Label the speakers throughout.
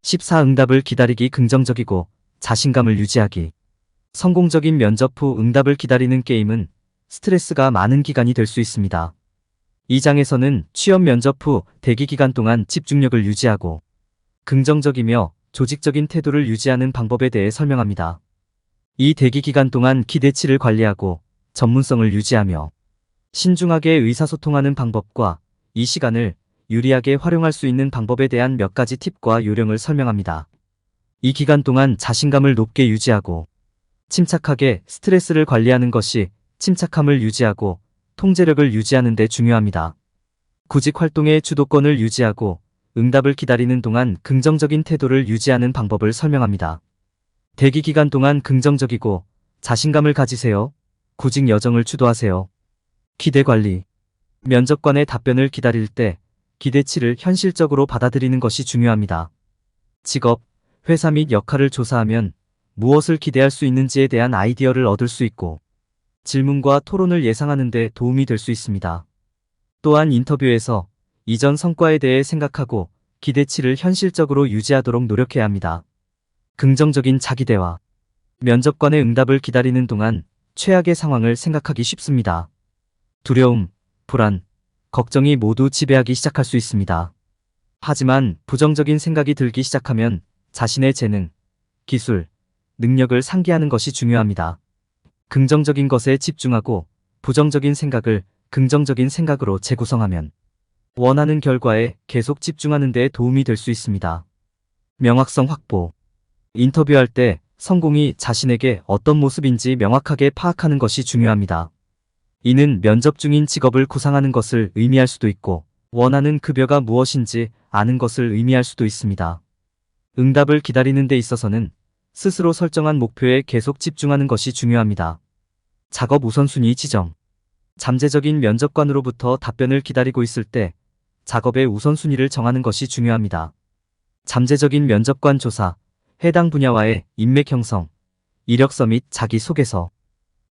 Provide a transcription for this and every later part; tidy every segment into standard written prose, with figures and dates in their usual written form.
Speaker 1: 14. 응답을 기다리기. 긍정적이고 자신감을 유지하기. 성공적인 면접 후 응답을 기다리는 게임은 스트레스가 많은 기간이 될 수 있습니다. 이 장에서는 취업 면접 후 대기 기간 동안 집중력을 유지하고 긍정적이며 조직적인 태도를 유지하는 방법에 대해 설명합니다. 이 대기 기간 동안 기대치를 관리하고 전문성을 유지하며 신중하게 의사소통하는 방법과 이 시간을 유리하게 활용할 수 있는 방법에 대한 몇 가지 팁과 요령을 설명합니다. 이 기간 동안 자신감을 높게 유지하고 침착하게 스트레스를 관리하는 것이 침착함을 유지하고 통제력을 유지하는 데 중요합니다. 구직 활동의 주도권을 유지하고 응답을 기다리는 동안 긍정적인 태도를 유지하는 방법을 설명합니다. 대기 기간 동안 긍정적이고 자신감을 가지세요. 구직 여정을 주도하세요. 기대 관리. 면접관의 답변을 기다릴 때 기대치를 현실적으로 받아들이는 것이 중요합니다. 직업, 회사 및 역할을 조사하면 무엇을 기대할 수 있는지에 대한 아이디어를 얻을 수 있고 질문과 토론을 예상하는 데 도움이 될 수 있습니다. 또한 인터뷰에서 이전 성과에 대해 생각하고 기대치를 현실적으로 유지하도록 노력해야 합니다. 긍정적인 자기대화. 면접관의 응답을 기다리는 동안 최악의 상황을 생각하기 쉽습니다. 두려움, 불안, 걱정이 모두 지배하기 시작할 수 있습니다. 하지만 부정적인 생각이 들기 시작하면 자신의 재능, 기술, 능력을 상기하는 것이 중요합니다. 긍정적인 것에 집중하고 부정적인 생각을 긍정적인 생각으로 재구성하면 원하는 결과에 계속 집중하는 데 도움이 될 수 있습니다. 명확성 확보. 인터뷰할 때 성공이 자신에게 어떤 모습인지 명확하게 파악하는 것이 중요합니다. 이는 면접 중인 직업을 구상하는 것을 의미할 수도 있고 원하는 급여가 무엇인지 아는 것을 의미할 수도 있습니다. 응답을 기다리는 데 있어서는 스스로 설정한 목표에 계속 집중하는 것이 중요합니다. 작업 우선순위 지정. 잠재적인 면접관으로부터 답변을 기다리고 있을 때 작업의 우선순위를 정하는 것이 중요합니다. 잠재적인 면접관 조사, 해당 분야와의 인맥 형성, 이력서 및 자기소개서,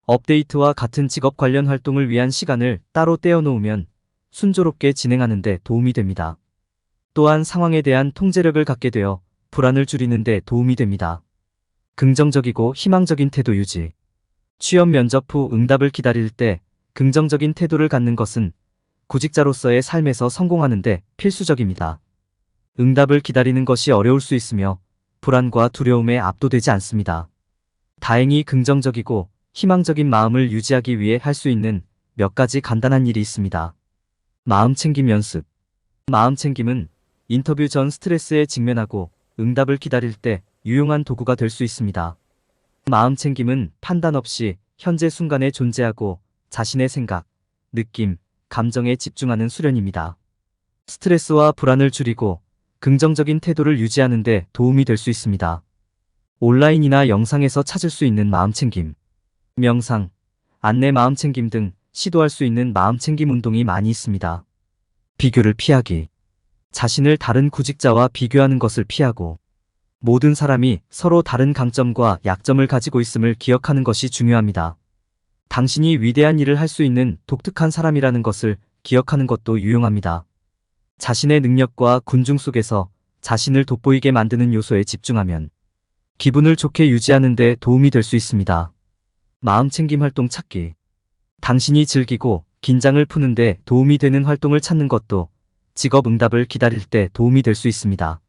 Speaker 1: 업데이트와 같은 직업 관련 활동을 위한 시간을 따로 떼어놓으면 순조롭게 진행하는 데 도움이 됩니다. 또한 상황에 대한 통제력을 갖게 되어 불안을 줄이는 데 도움이 됩니다. 긍정적이고 희망적인 태도 유지. 취업 면접 후 응답을 기다릴 때 긍정적인 태도를 갖는 것은 구직자로서의 삶에서 성공하는 데 필수적입니다. 응답을 기다리는 것이 어려울 수 있으며 불안과 두려움에 압도되지 않습니다. 다행히 긍정적이고 희망적인 마음을 유지하기 위해 할 수 있는 몇 가지 간단한 일이 있습니다. 마음챙김 연습. 마음챙김은 인터뷰 전 스트레스에 직면하고 응답을 기다릴 때 유용한 도구가 될 수 있습니다. 마음챙김은 판단 없이 현재 순간에 존재하고 자신의 생각, 느낌, 감정에 집중하는 수련입니다. 스트레스와 불안을 줄이고 긍정적인 태도를 유지하는 데 도움이 될 수 있습니다. 온라인이나 영상에서 찾을 수 있는 마음챙김, 명상, 안내 마음챙김 등 시도할 수 있는 마음챙김 운동이 많이 있습니다. 비교를 피하기. 자신을 다른 구직자와 비교하는 것을 피하고 모든 사람이 서로 다른 강점과 약점을 가지고 있음을 기억하는 것이 중요합니다. 당신이 위대한 일을 할 수 있는 독특한 사람이라는 것을 기억하는 것도 유용합니다. 자신의 능력과 군중 속에서 자신을 돋보이게 만드는 요소에 집중하면 기분을 좋게 유지하는 데 도움이 될 수 있습니다. 마음챙김 활동 찾기. 당신이 즐기고 긴장을 푸는 데 도움이 되는 활동을 찾는 것도 직업 응답을 기다릴 때 도움이 될 수 있습니다.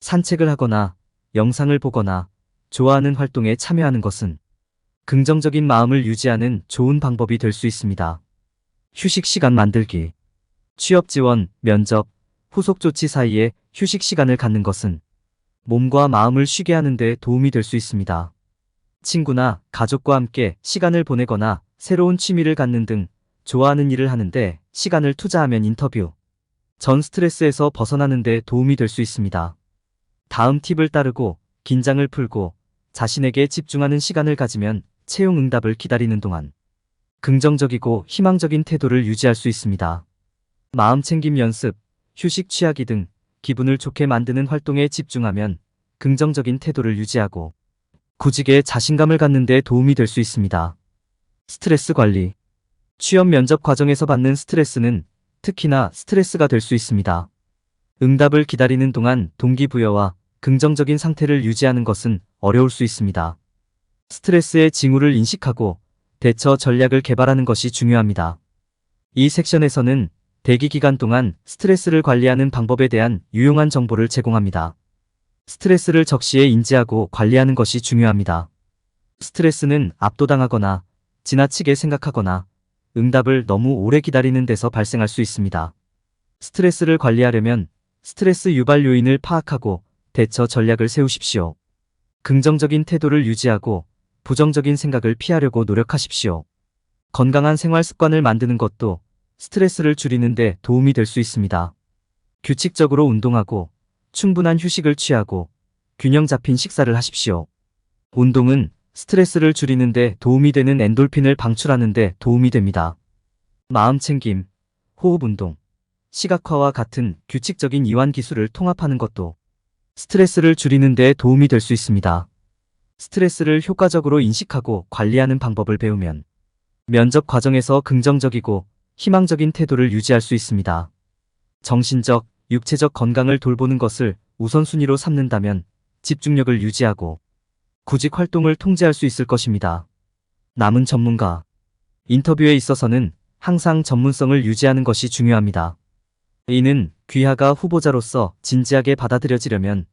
Speaker 1: 산책을 하거나 영상을 보거나 좋아하는 활동에 참여하는 것은 긍정적인 마음을 유지하는 좋은 방법이 될 수 있습니다. 휴식 시간 만들기. 취업 지원, 면접, 후속 조치 사이에 휴식 시간을 갖는 것은 몸과 마음을 쉬게 하는 데 도움이 될 수 있습니다. 친구나 가족과 함께 시간을 보내거나 새로운 취미를 갖는 등 좋아하는 일을 하는데 시간을 투자하면 인터뷰 전 스트레스에서 벗어나는 데 도움이 될 수 있습니다. 다음 팁을 따르고 긴장을 풀고 자신에게 집중하는 시간을 가지면 채용 응답을 기다리는 동안 긍정적이고 희망적인 태도를 유지할 수 있습니다. 마음챙김 연습, 휴식 취하기 등 기분을 좋게 만드는 활동에 집중하면 긍정적인 태도를 유지하고 구직에 자신감을 갖는 데 도움이 될 수 있습니다. 스트레스 관리. 취업 면접 과정에서 받는 스트레스는 특히나 스트레스가 될 수 있습니다. 응답을 기다리는 동안 동기부여와 긍정적인 상태를 유지하는 것은 어려울 수 있습니다. 스트레스의 징후를 인식하고 대처 전략을 개발하는 것이 중요합니다. 이 섹션에서는 대기 기간 동안 스트레스를 관리하는 방법에 대한 유용한 정보를 제공합니다. 스트레스를 적시에 인지하고 관리하는 것이 중요합니다. 스트레스는 압도당하거나 지나치게 생각하거나 응답을 너무 오래 기다리는 데서 발생할 수 있습니다. 스트레스를 관리하려면 스트레스 유발 요인을 파악하고 대처 전략을 세우십시오. 긍정적인 태도를 유지하고 부정적인 생각을 피하려고 노력하십시오. 건강한 생활 습관을 만드는 것도 스트레스를 줄이는 데 도움이 될 수 있습니다. 규칙적으로 운동하고 충분한 휴식을 취하고 균형 잡힌 식사를 하십시오. 운동은 스트레스를 줄이는 데 도움이 되는 엔돌핀을 방출하는 데 도움이 됩니다. 마음 챙김, 호흡 운동, 시각화와 같은 규칙적인 이완 기술을 통합하는 것도 스트레스를 줄이는 데 도움이 될 수 있습니다. 스트레스를 효과적으로 인식하고 관리하는 방법을 배우면 면접 과정에서 긍정적이고 희망적인 태도를 유지할 수 있습니다. 정신적, 육체적 건강을 돌보는 것을 우선순위로 삼는다면 집중력을 유지하고 구직 활동을 통제할 수 있을 것입니다. 남은 전문가. 인터뷰에 있어서는 항상 전문성을 유지하는 것이 중요합니다. 이는 귀하가 후보자로서 진지하게 받아들여지려면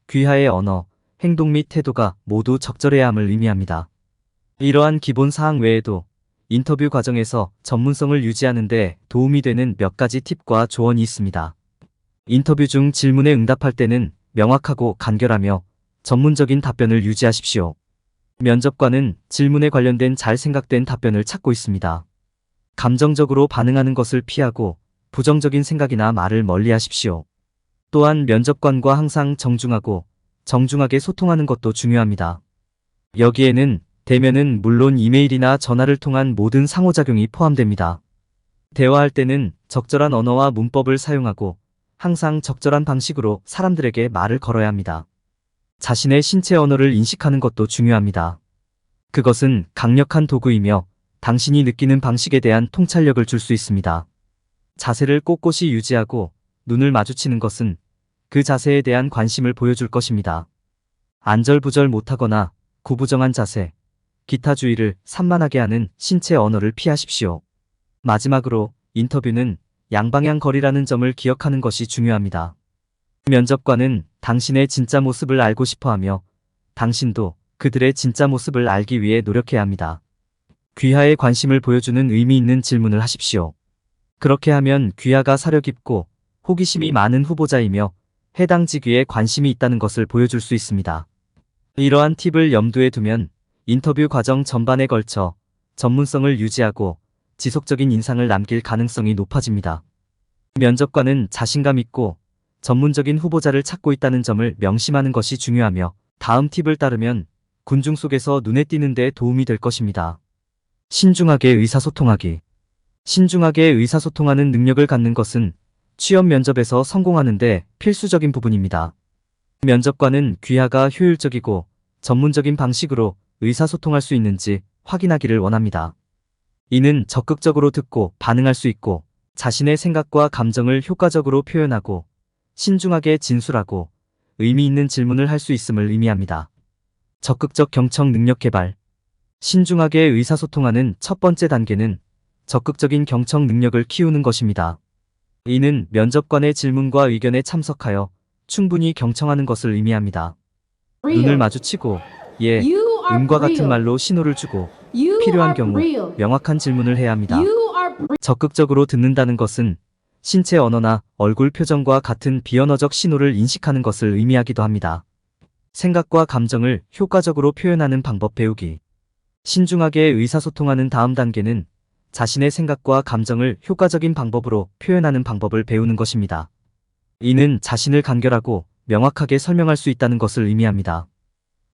Speaker 1: 귀하의 언어, 행동 및 태도가 모두 적절해야 함을 의미합니다. 이러한 기본 사항 외에도 인터뷰 과정에서 전문성을 유지하는 데 도움이 되는 몇 가지 팁과 조언이 있습니다. 인터뷰 중 질문에 응답할 때는 명확하고 간결하며 전문적인 답변을 유지하십시오. 면접관은 질문에 관련된 잘 생각된 답변을 찾고 있습니다. 감정적으로 반응하는 것을 피하고 부정적인 생각이나 말을 멀리하십시오. 또한 면접관과 항상 정중하게 소통하는 것도 중요합니다. 여기에는 대면은 물론 이메일이나 전화를 통한 모든 상호작용이 포함됩니다. 대화할 때는 적절한 언어와 문법을 사용하고 항상 적절한 방식으로 사람들에게 말을 걸어야 합니다. 자신의 신체 언어를 인식하는 것도 중요합니다. 그것은 강력한 도구이며 당신이 느끼는 방식에 대한 통찰력을 줄 수 있습니다. 자세를 꼿꼿이 유지하고 눈을 마주치는 것은 그 자세에 대한 관심을 보여줄 것입니다. 안절부절 못하거나 구부정한 자세, 기타 주의를 산만하게 하는 신체 언어를 피하십시오. 마지막으로 인터뷰는 양방향 거리라는 점을 기억하는 것이 중요합니다. 면접관은 당신의 진짜 모습을 알고 싶어하며 당신도 그들의 진짜 모습을 알기 위해 노력해야 합니다. 귀하의 관심을 보여주는 의미 있는 질문을 하십시오. 그렇게 하면 귀하가 사려 깊고 호기심이 많은 후보자이며 해당 직위에 관심이 있다는 것을 보여줄 수 있습니다. 이러한 팁을 염두에 두면 인터뷰 과정 전반에 걸쳐 전문성을 유지하고 지속적인 인상을 남길 가능성이 높아집니다. 면접관은 자신감 있고 전문적인 후보자를 찾고 있다는 점을 명심하는 것이 중요하며 다음 팁을 따르면 군중 속에서 눈에 띄는 데 도움이 될 것입니다. 신중하게 의사소통하기. 신중하게 의사소통하는 능력을 갖는 것은 취업 면접에서 성공하는 데 필수적인 부분입니다. 면접관은 귀하가 효율적이고 전문적인 방식으로 의사소통할 수 있는지 확인하기를 원합니다. 이는 적극적으로 듣고 반응할 수 있고 자신의 생각과 감정을 효과적으로 표현하고 신중하게 진술하고 의미 있는 질문을 할 수 있음을 의미합니다. 적극적 경청 능력 개발. 신중하게 의사소통하는 첫 번째 단계는 적극적인 경청 능력을 키우는 것입니다. 이는 면접관의 질문과 의견에 참석하여 충분히 경청하는 것을 의미합니다. 눈을 마주치고 예, 음과 같은 말로 신호를 주고 필요한 경우 명확한 질문을 해야 합니다. 적극적으로 듣는다는 것은 신체 언어나 얼굴 표정과 같은 비언어적 신호를 인식하는 것을 의미하기도 합니다. 생각과 감정을 효과적으로 표현하는 방법 배우기. 신중하게 의사소통하는 다음 단계는 자신의 생각과 감정을 효과적인 방법으로 표현하는 방법을 배우는 것입니다. 이는 자신을 간결하고 명확하게 설명할 수 있다는 것을 의미합니다.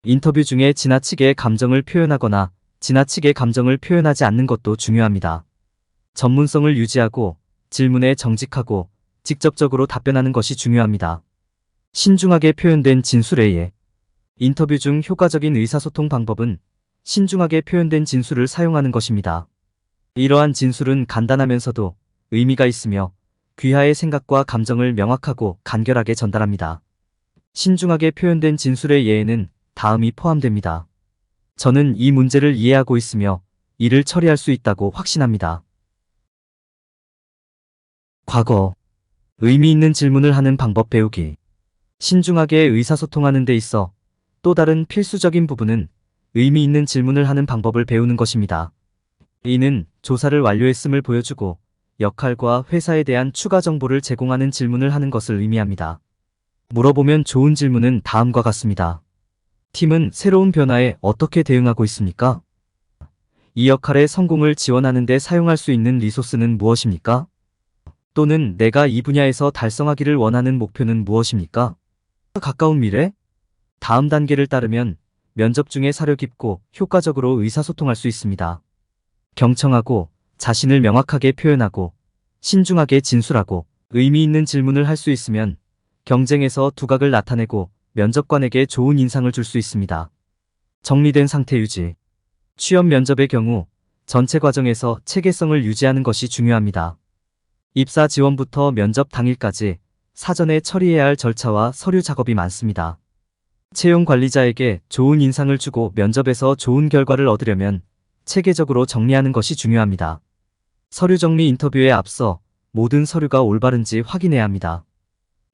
Speaker 1: 인터뷰 중에 지나치게 감정을 표현하거나 지나치게 감정을 표현하지 않는 것도 중요합니다. 전문성을 유지하고 질문에 정직하고 직접적으로 답변하는 것이 중요합니다. 신중하게 표현된 진술의 예. 인터뷰 중 효과적인 의사소통 방법은 신중하게 표현된 진술을 사용하는 것입니다. 이러한 진술은 간단하면서도 의미가 있으며 귀하의 생각과 감정을 명확하고 간결하게 전달합니다. 신중하게 표현된 진술의 예에는 다음이 포함됩니다. 저는 이 문제를 이해하고 있으며 이를 처리할 수 있다고 확신합니다. 과거. 의미 있는 질문을 하는 방법 배우기. 신중하게 의사소통하는 데 있어 또 다른 필수적인 부분은 의미 있는 질문을 하는 방법을 배우는 것입니다. 이는 조사를 완료했음을 보여주고 역할과 회사에 대한 추가 정보를 제공하는 질문을 하는 것을 의미합니다. 물어보면 좋은 질문은 다음과 같습니다. 팀은 새로운 변화에 어떻게 대응하고 있습니까? 이 역할의 성공을 지원하는 데 사용할 수 있는 리소스는 무엇입니까? 또는 내가 이 분야에서 달성하기를 원하는 목표는 무엇입니까? 가까운 미래? 다음 단계를 따르면 면접 중에 사려 깊고 효과적으로 의사소통할 수 있습니다. 경청하고 자신을 명확하게 표현하고 신중하게 진술하고 의미 있는 질문을 할 수 있으면 경쟁에서 두각을 나타내고 면접관에게 좋은 인상을 줄 수 있습니다. 정리된 상태 유지. 취업 면접의 경우 전체 과정에서 체계성을 유지하는 것이 중요합니다. 입사 지원부터 면접 당일까지 사전에 처리해야 할 절차와 서류 작업이 많습니다. 채용 관리자에게 좋은 인상을 주고 면접에서 좋은 결과를 얻으려면 체계적으로 정리하는 것이 중요합니다. 서류 정리 인터뷰에 앞서 모든 서류가 올바른지 확인해야 합니다.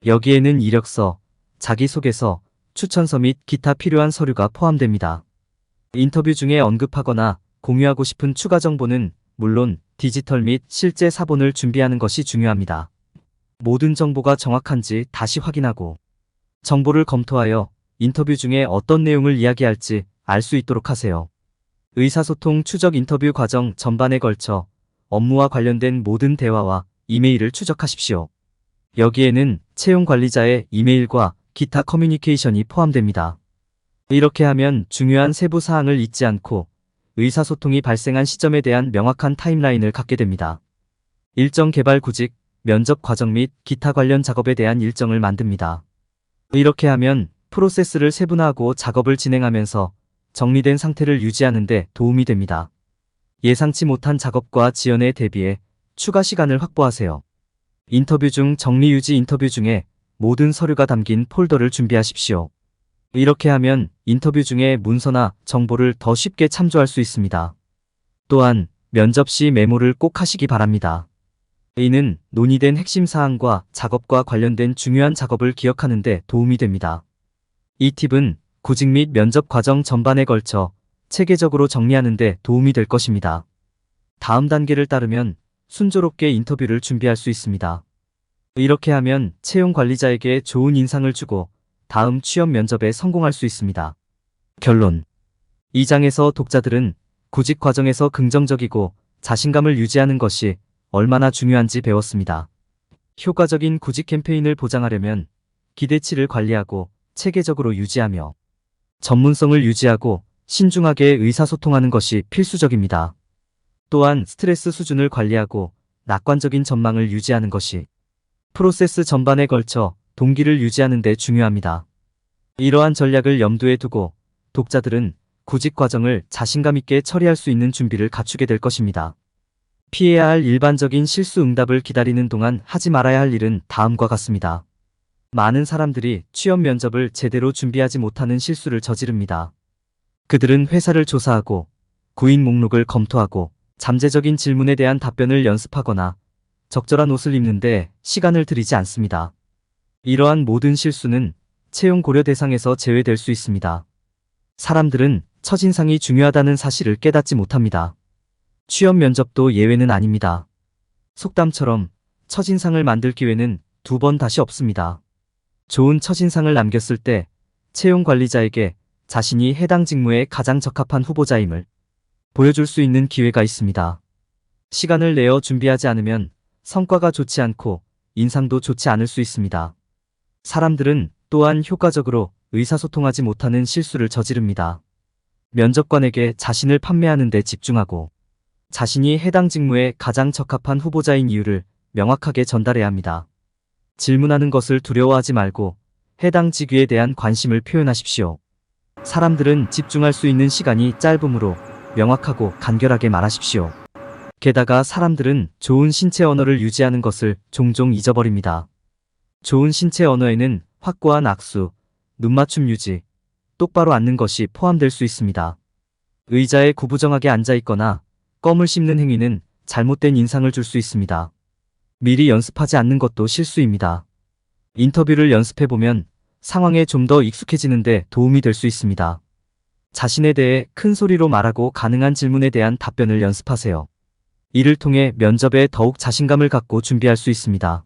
Speaker 1: 여기에는 이력서, 자기소개서, 추천서 및 기타 필요한 서류가 포함됩니다. 인터뷰 중에 언급하거나 공유하고 싶은 추가 정보는 물론 디지털 및 실제 사본을 준비하는 것이 중요합니다. 모든 정보가 정확한지 다시 확인하고 정보를 검토하여 인터뷰 중에 어떤 내용을 이야기할지 알 수 있도록 하세요. 의사소통 추적 인터뷰 과정 전반에 걸쳐 업무와 관련된 모든 대화와 이메일을 추적하십시오. 여기에는 채용 관리자의 이메일과 기타 커뮤니케이션이 포함됩니다. 이렇게 하면 중요한 세부 사항을 잊지 않고 의사소통이 발생한 시점에 대한 명확한 타임라인을 갖게 됩니다. 일정 개발 구직, 면접 과정 및 기타 관련 작업에 대한 일정을 만듭니다. 이렇게 하면 프로세스를 세분화하고 작업을 진행하면서 정리된 상태를 유지하는 데 도움이 됩니다. 예상치 못한 작업과 지연에 대비해 추가 시간을 확보하세요. 인터뷰 중 정리 유지. 인터뷰 중에 모든 서류가 담긴 폴더를 준비하십시오. 이렇게 하면 인터뷰 중에 문서나 정보를 더 쉽게 참조할 수 있습니다. 또한 면접 시 메모를 꼭 하시기 바랍니다. 이는 논의된 핵심 사항과 작업과 관련된 중요한 작업을 기억하는 데 도움이 됩니다. 이 팁은 구직 및 면접 과정 전반에 걸쳐 체계적으로 정리하는 데 도움이 될 것입니다. 다음 단계를 따르면 순조롭게 인터뷰를 준비할 수 있습니다. 이렇게 하면 채용 관리자에게 좋은 인상을 주고 다음 취업 면접에 성공할 수 있습니다. 결론. 이 장에서 독자들은 구직 과정에서 긍정적이고 자신감을 유지하는 것이 얼마나 중요한지 배웠습니다. 효과적인 구직 캠페인을 보장하려면 기대치를 관리하고 체계적으로 유지하며 전문성을 유지하고 신중하게 의사소통하는 것이 필수적입니다. 또한 스트레스 수준을 관리하고 낙관적인 전망을 유지하는 것이 프로세스 전반에 걸쳐 동기를 유지하는 데 중요합니다. 이러한 전략을 염두에 두고 독자들은 구직 과정을 자신감 있게 처리할 수 있는 준비를 갖추게 될 것입니다. 피해야 할 일반적인 실수 응답을 기다리는 동안 하지 말아야 할 일은 다음과 같습니다. 많은 사람들이 취업 면접을 제대로 준비하지 못하는 실수를 저지릅니다. 그들은 회사를 조사하고 구인 목록을 검토하고 잠재적인 질문에 대한 답변을 연습하거나 적절한 옷을 입는데 시간을 들이지 않습니다. 이러한 모든 실수는 채용 고려 대상에서 제외될 수 있습니다. 사람들은 첫인상이 중요하다는 사실을 깨닫지 못합니다. 취업 면접도 예외는 아닙니다. 속담처럼 첫인상을 만들 기회는 두 번 다시 없습니다. 좋은 첫인상을 남겼을 때 채용 관리자에게 자신이 해당 직무에 가장 적합한 후보자임을 보여줄 수 있는 기회가 있습니다. 시간을 내어 준비하지 않으면 성과가 좋지 않고 인상도 좋지 않을 수 있습니다. 사람들은 또한 효과적으로 의사소통하지 못하는 실수를 저지릅니다. 면접관에게 자신을 판매하는 데 집중하고 자신이 해당 직무에 가장 적합한 후보자인 이유를 명확하게 전달해야 합니다. 질문하는 것을 두려워하지 말고 해당 직위에 대한 관심을 표현하십시오. 사람들은 집중할 수 있는 시간이 짧으므로 명확하고 간결하게 말하십시오. 게다가 사람들은 좋은 신체 언어를 유지하는 것을 종종 잊어버립니다. 좋은 신체 언어에는 확고한 악수, 눈맞춤 유지, 똑바로 앉는 것이 포함될 수 있습니다. 의자에 구부정하게 앉아 있거나 껌을 씹는 행위는 잘못된 인상을 줄 수 있습니다. 미리 연습하지 않는 것도 실수입니다. 인터뷰를 연습해보면 상황에 좀 더 익숙해지는데 도움이 될 수 있습니다. 자신에 대해 큰 소리로 말하고 가능한 질문에 대한 답변을 연습하세요. 이를 통해 면접에 더욱 자신감을 갖고 준비할 수 있습니다.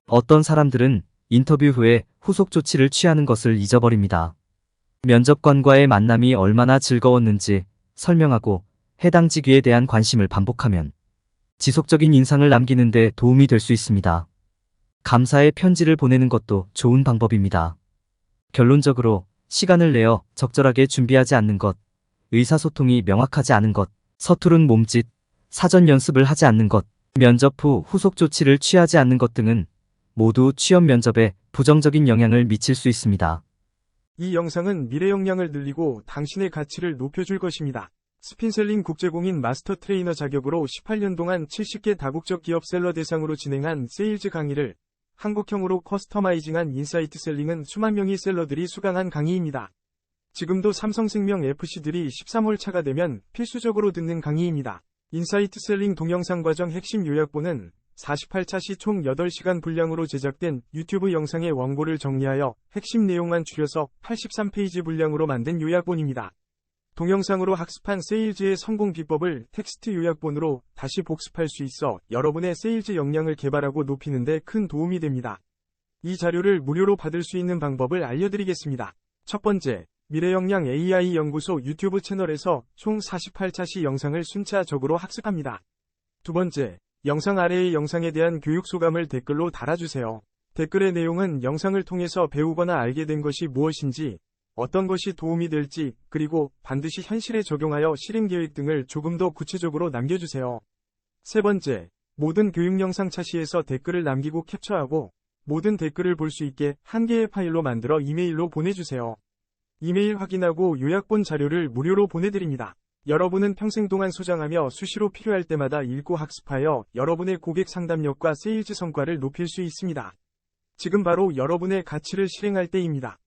Speaker 1: 어떤 사람들은 인터뷰 후에 후속 조치를 취하는 것을 잊어버립니다. 면접관과의 만남이 얼마나 즐거웠는지 설명하고 해당 직위에 대한 관심을 반복하면 지속적인 인상을 남기는 데 도움이 될 수 있습니다. 감사의 편지를 보내는 것도 좋은 방법입니다. 결론적으로 시간을 내어 적절하게 준비하지 않는 것, 의사소통이 명확하지 않은 것, 서투른 몸짓, 사전 연습을 하지 않는 것, 면접 후 후속 조치를 취하지 않는 것 등은 모두 취업 면접에 부정적인 영향을 미칠 수 있습니다.
Speaker 2: 이 영상은 미래 역량을 늘리고 당신의 가치를 높여줄 것입니다. 스핀셀링 국제공인 마스터 트레이너 자격으로 18년 동안 70개 다국적 기업 셀러 대상으로 진행한 세일즈 강의를 한국형으로 커스터마이징한 인사이트 셀링은 수만 명의 셀러들이 수강한 강의입니다. 지금도 삼성생명 FC들이 13월 차가 되면 필수적으로 듣는 강의입니다. 인사이트 셀링 동영상 과정 핵심 요약본은 48차 시 총 8시간 분량으로 제작된 유튜브 영상의 원고를 정리하여 핵심 내용만 줄여서 83페이지 분량으로 만든 요약본입니다. 동영상으로 학습한 세일즈의 성공 비법을 텍스트 요약본으로 다시 복습할 수 있어 여러분의 세일즈 역량을 개발하고 높이는 데 큰 도움이 됩니다. 이 자료를 무료로 받을 수 있는 방법을 알려드리겠습니다. 첫 번째, 미래역량 AI 연구소 유튜브 채널에서 총 48차 시 영상을 순차적으로 학습합니다. 두 번째, 영상 아래의 영상에 대한 교육 소감을 댓글로 달아주세요. 댓글의 내용은 영상을 통해서 배우거나 알게 된 것이 무엇인지, 어떤 것이 도움이 될지, 그리고 반드시 현실에 적용하여 실행 계획 등을 조금 더 구체적으로 남겨주세요. 세 번째, 모든 교육 영상 차시에서 댓글을 남기고 캡처하고 모든 댓글을 볼 수 있게 한 개의 파일로 만들어 이메일로 보내주세요. 이메일 확인하고 요약본 자료를 무료로 보내드립니다. 여러분은 평생 동안 소장하며 수시로 필요할 때마다 읽고 학습하여 여러분의 고객 상담력과 세일즈 성과를 높일 수 있습니다. 지금 바로 여러분의 가치를 실행할 때입니다.